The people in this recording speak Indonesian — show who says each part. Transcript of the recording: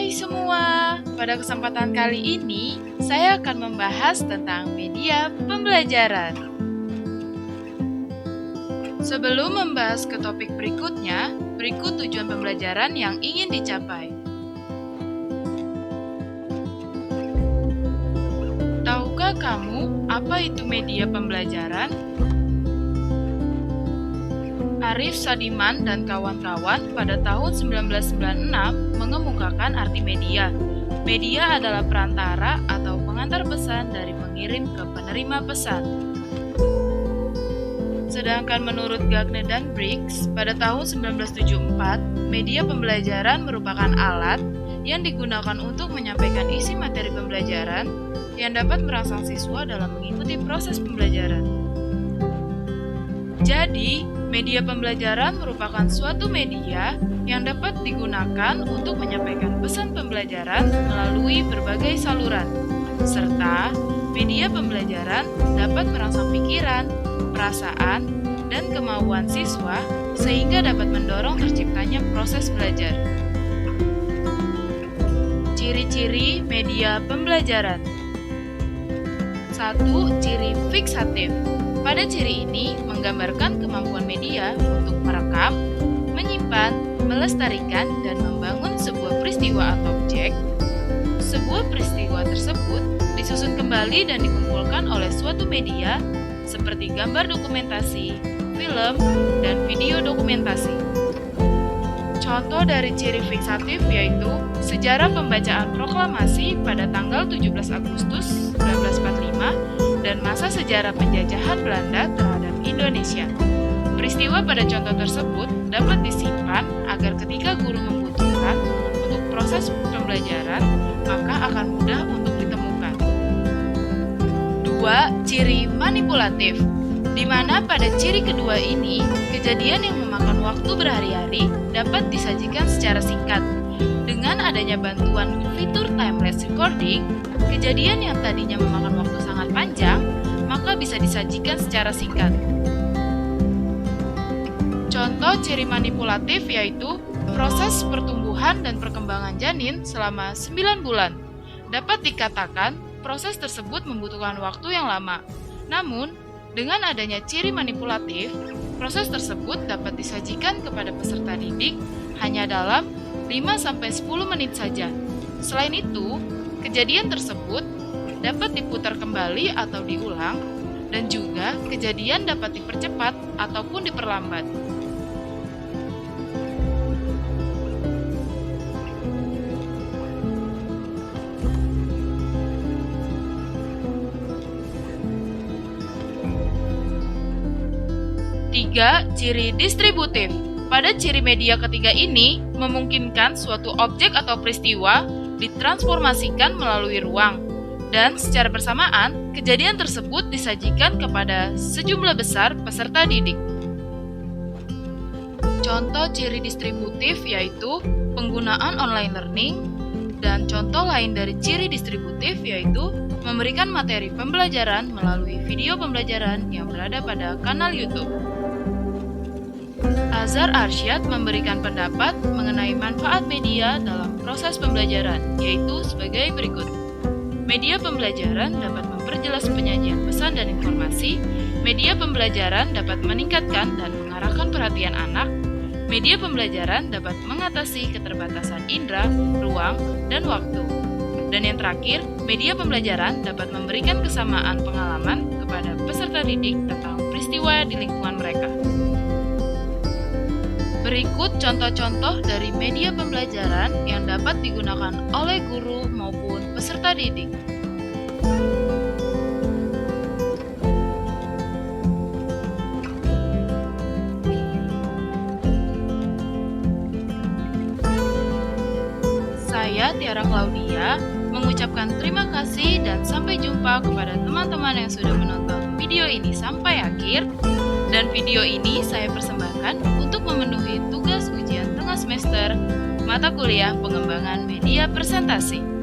Speaker 1: Hai semua, pada kesempatan kali ini saya akan membahas tentang media pembelajaran. Sebelum membahas ke topik berikutnya, berikut tujuan pembelajaran yang ingin dicapai. Tahukah kamu apa itu media pembelajaran? Arif Sadiman dan kawan-kawan pada tahun 1996 mengemukakan arti media. Media adalah perantara atau pengantar pesan dari pengirim ke penerima pesan. Sedangkan menurut Gagne dan Briggs, pada tahun 1974, media pembelajaran merupakan alat yang digunakan untuk menyampaikan isi materi pembelajaran yang dapat merangsang siswa dalam mengikuti proses pembelajaran. Jadi, media pembelajaran merupakan suatu media yang dapat digunakan untuk menyampaikan pesan pembelajaran melalui berbagai saluran, serta media pembelajaran dapat merangsang pikiran, perasaan, dan kemauan siswa sehingga dapat mendorong terciptanya proses belajar. Ciri-ciri media pembelajaran. 1. Ciri fiksatif. Pada ciri ini menggambarkan kemampuan media untuk merekam, menyimpan, melestarikan, dan membangun sebuah peristiwa atau objek. Sebuah peristiwa tersebut disusun kembali dan dikumpulkan oleh suatu media seperti gambar dokumentasi, film, dan video dokumentasi. Contoh dari ciri fiksatif yaitu sejarah pembacaan proklamasi pada tanggal 17 Agustus 1945 dan masa sejarah penjajahan Belanda terhadap Indonesia. Peristiwa pada contoh tersebut dapat disimpan agar ketika guru membutuhkan untuk proses pembelajaran, maka akan mudah untuk ditemukan. 2. Ciri manipulatif, di mana pada ciri kedua ini, kejadian yang memakan waktu berhari-hari dapat disajikan secara singkat. Dengan adanya bantuan fitur timelapse recording, kejadian yang tadinya memakan waktu sangat panjang, maka bisa disajikan secara singkat. Contoh ciri manipulatif yaitu proses pertumbuhan dan perkembangan janin selama 9 bulan. Dapat dikatakan proses tersebut membutuhkan waktu yang lama. Namun, dengan adanya ciri manipulatif, proses tersebut dapat disajikan kepada peserta didik hanya dalam 5-10 menit saja. Selain itu, kejadian tersebut dapat diputar kembali atau diulang, dan juga kejadian dapat dipercepat ataupun diperlambat. Tiga, ciri distributif. Pada ciri media ketiga ini, memungkinkan suatu objek atau peristiwa ditransformasikan melalui ruang, dan secara bersamaan, kejadian tersebut disajikan kepada sejumlah besar peserta didik. Contoh ciri distributif yaitu penggunaan online learning, dan contoh lain dari ciri distributif yaitu memberikan materi pembelajaran melalui video pembelajaran yang berada pada kanal YouTube. Azhar Arsyad memberikan pendapat mengenai manfaat media dalam proses pembelajaran, yaitu sebagai berikut. Media pembelajaran dapat memperjelas penyajian pesan dan informasi. Media pembelajaran dapat meningkatkan dan mengarahkan perhatian anak. Media pembelajaran dapat mengatasi keterbatasan indera, ruang, dan waktu. Dan yang terakhir, media pembelajaran dapat memberikan kesamaan pengalaman kepada peserta didik tentang peristiwa di lingkungan mereka. Berikut contoh-contoh dari media pembelajaran yang dapat digunakan oleh guru maupun peserta didik. Saya Tiara Claudia mengucapkan terima kasih dan sampai jumpa kepada teman-teman yang sudah menonton video ini sampai akhir. Dan video ini saya persembahkan untuk memenuhi tugas ujian tengah semester mata kuliah pengembangan media presentasi.